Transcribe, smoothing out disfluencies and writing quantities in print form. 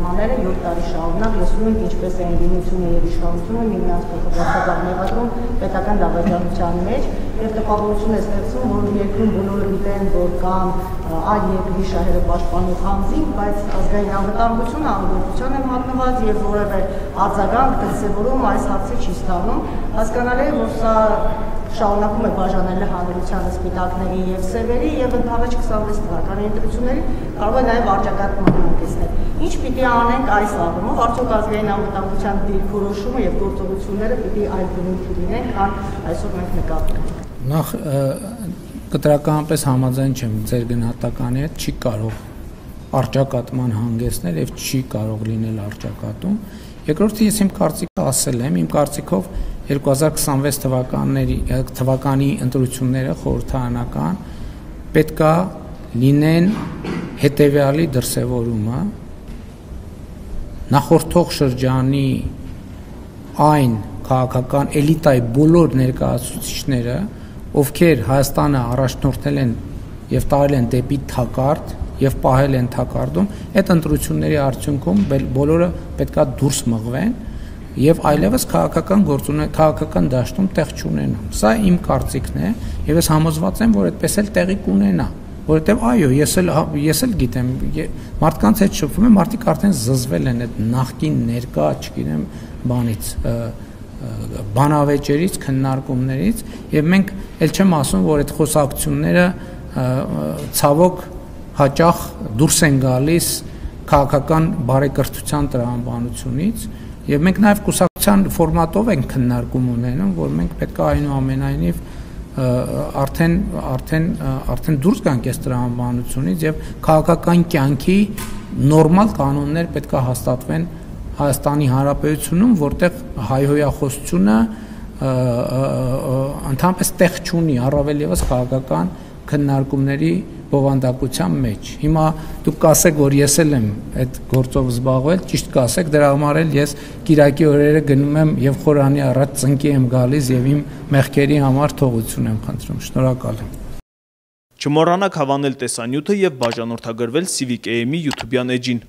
սահմանները 7 տարի շարունակ լսում ենք ինչպես է ընդդիմությունը եւ իշխանությունը միմյանց փոխադարձաբար մեղադրում պետական դավաճանության մեջ եւ տպավորություն է ստեղծում, որ երկրում բոլորը գիտեն, որ կան այլ երկրի շահերը պաշտպանող անձինք, բայց ազգային անվտանգությունը անգործության է մատնված եւ որևէ արձագանք դրսեւորում այս հարցի չի ստանում, հասկանալի է, որ սա շարունակում է բաժանել հանրությանը սպիտակների եւ սևերի եւ ընդառաջ 26 թվականի ընտրությունների կարող է նաեւ արճակատման հանգեցնել։ Ինչ պիտի անենք այս առումով, արդյոք ազգային անվտանգության դիրքորոշումը եւ գործողությունները պիտի այլ բնույթի լինեն, քան այսօր մենք նկատում ենք։ Նախ կտրականապես համաձայն չեմ ձեր գնահատականի հետ, չի կարող արճակատման հանգեցնել եւ չի կարող լինել արճակատում։ Երկրորդը ես իմ կարծիքը ասել եմ, իմ կարծիքով 2026 թվականի ընտրությունները խորհրդարանական պետքա լինեն հետևյալի դրսևորումը նախորդող շրջանի այն քաղաքական էլիտայի բոլոր ներկայացուցիչները, ովքեր Հայաստանը առաջնորդել են եւ տարել են դեպի թակարդ եւ պահել են թակարդում, այդ ընտրությունների արդյունքում բոլորը պետքա դուրս մղվեն եւ այլևս քաղաքական դաշտում տեղ չունենան։ Սա իմ կարծիքն է եւ ես համոզված եմ, որ այդպես էլ տեղի կունենա, որովհետեւ այո, ես էլ գիտեմ, մարդկանց հետ շփվում եմ, մարդիկ արդեն զզվել են այդ նախկին ներկա, չգիտեմ, բանից բանավեճերից, քննարկումներից եւ մենք ել չեմ ասում, որ այդ խոսակցությունները ցավոք հաճախ դուրս են գալիս քաղաքական բարեկրթության տրամաբանությունից եւ մենք նաեւ կուսակցության ֆորմատով ենք քննարկում ունենում, որ մենք պետք է այնուամենայնիվ արդեն դուրս գանք այս տրամաբանությունից եւ քաղաքական կյանքի նորմալ կանոններ պետք է հաստատվեն Հայաստանի Հանրապետությունում, որտեղ հայհոյախոսությունը ընդհանրապես տեղ չունի, առավել եւս քաղաքական քննարկումների բովանդակության մեջ։ Հիմա դուք կասեք, որ ես էլ եմ այդ գործով զբաղվել, ճիշտ կասեք, դրա համար էլ ես կիրակի օրերը գնում եմ եւ խորանի առաջ ծնկի եմ գալիս եւ իմ մեղքերի համար թողություն եմ խնդրում։ Շնորհակալ եմ։ Չմոռանաք հավանել տեսանյութը եւ բաժանորդագրվել Civic AM-ի YouTube-յան էջին։